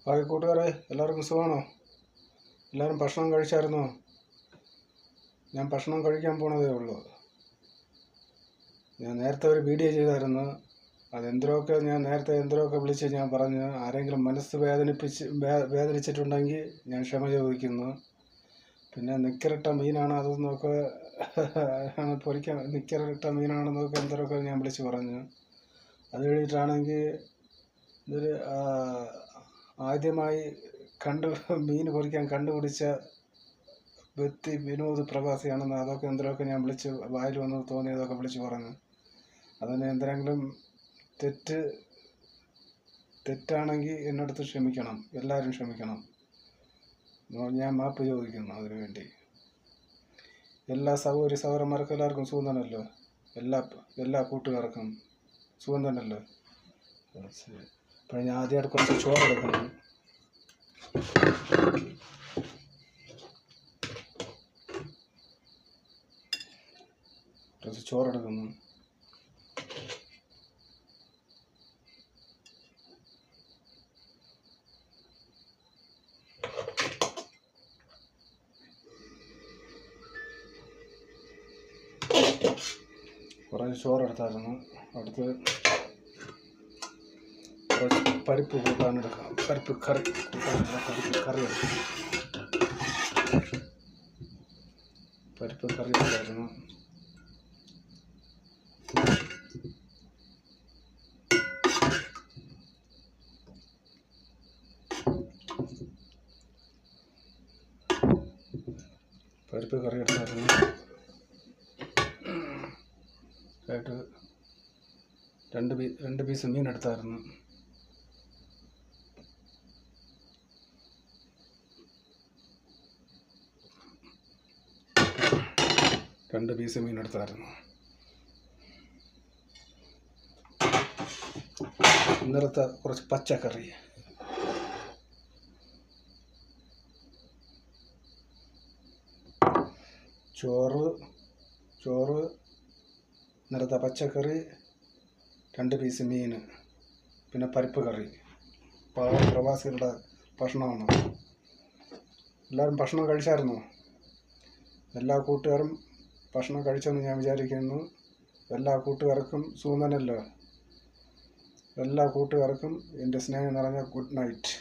ബാക്കി കൂട്ടുകാരെ എല്ലാവർക്കും സുഖമാണോ? എല്ലാവരും ഭക്ഷണം കഴിച്ചായിരുന്നോ? ഞാൻ ഭക്ഷണം കഴിക്കാൻ പോണതേ ഉള്ളൂ. ഞാൻ നേരത്തെ ഒരു വീഡിയോ ചെയ്തായിരുന്നു. ഞാൻ നേരത്തെ എന്തിനൊക്കെ വിളിച്ച് ഞാൻ പറഞ്ഞു. ആരെങ്കിലും മനസ്സ് വേദനിച്ചിട്ടുണ്ടെങ്കിൽ ഞാൻ ക്ഷമ ചോദിക്കുന്നു. പിന്നെ നിക്കറിട്ട മീനാണ് അതെന്നൊക്കെ പൊരിക്കാൻ നിക്കറിട്ട മീനാണെന്നൊക്കെ എന്തൊക്കെ ഞാൻ വിളിച്ച് പറഞ്ഞു. അത് കഴിഞ്ഞിട്ടാണെങ്കിൽ ഇതൊരു ആദ്യമായി മീൻ പൊരിക്കാൻ കണ്ടുപിടിച്ച വ്യക്തി വിനോദ് പ്രവാസിയാണെന്ന് അതൊക്കെ എന്തൊക്കെ ഞാൻ വിളിച്ച് വായിൽ വന്ന് തോന്നിയതൊക്കെ വിളിച്ച് പറഞ്ഞു. അതിന് എന്തെങ്കിലും തെറ്റാണെങ്കിൽ എന്നടുത്ത് ക്ഷമിക്കണം, എല്ലാവരും ക്ഷമിക്കണം. ഞാൻ മാപ്പ് ചോദിക്കുന്നു അതിനു വേണ്ടി. എല്ലാ സഹോദരന്മാർക്കും എല്ലാവർക്കും സുഖം തന്നെയല്ലോ? എല്ലാ കൂട്ടുകാർക്കും സുഖം തന്നെയല്ലോ? ശരി. അപ്പോൾ ഞാൻ ആദ്യമായിട്ട് കുറച്ച് ചോറെടുക്കുന്നു. ചോറെടുക്കുന്നു. കുറച്ച് ചോറെടുത്തായിരുന്നു. അടുത്ത് കുറച്ച് പരിപ്പ് കൂട്ടാനെടുക്കാം. പരിപ്പ് കറി എടുക്കും. പരിപ്പ് കറി എടുത്തായിരുന്നു. ആയിട്ട് രണ്ട് പീസ് മീൻ എടുത്തായിരുന്നു. ഇന്നലത്തെ കുറച്ച് പച്ചക്കറി, ചോറ് ഇന്നലത്തെ പച്ചക്കറി, 2 പീസ് മീൻ, പിന്നെ പരിപ്പ് കറി. പ്രവാസികളുടെ ഭക്ഷണമാണ്. എല്ലാവരും ഭക്ഷണം കഴിച്ചായിരുന്നോ? എല്ലാ കൂട്ടുകാരും ഭക്ഷണം കഴിച്ചെന്ന് ഞാൻ വിചാരിക്കുന്നു. എല്ലാ കൂട്ടുകാർക്കും സുഖം തന്നെയല്ലോ? എല്ലാ കൂട്ടുകാർക്കും എൻ്റെ സ്നേഹം നിറഞ്ഞ ഗുഡ് നൈറ്റ്.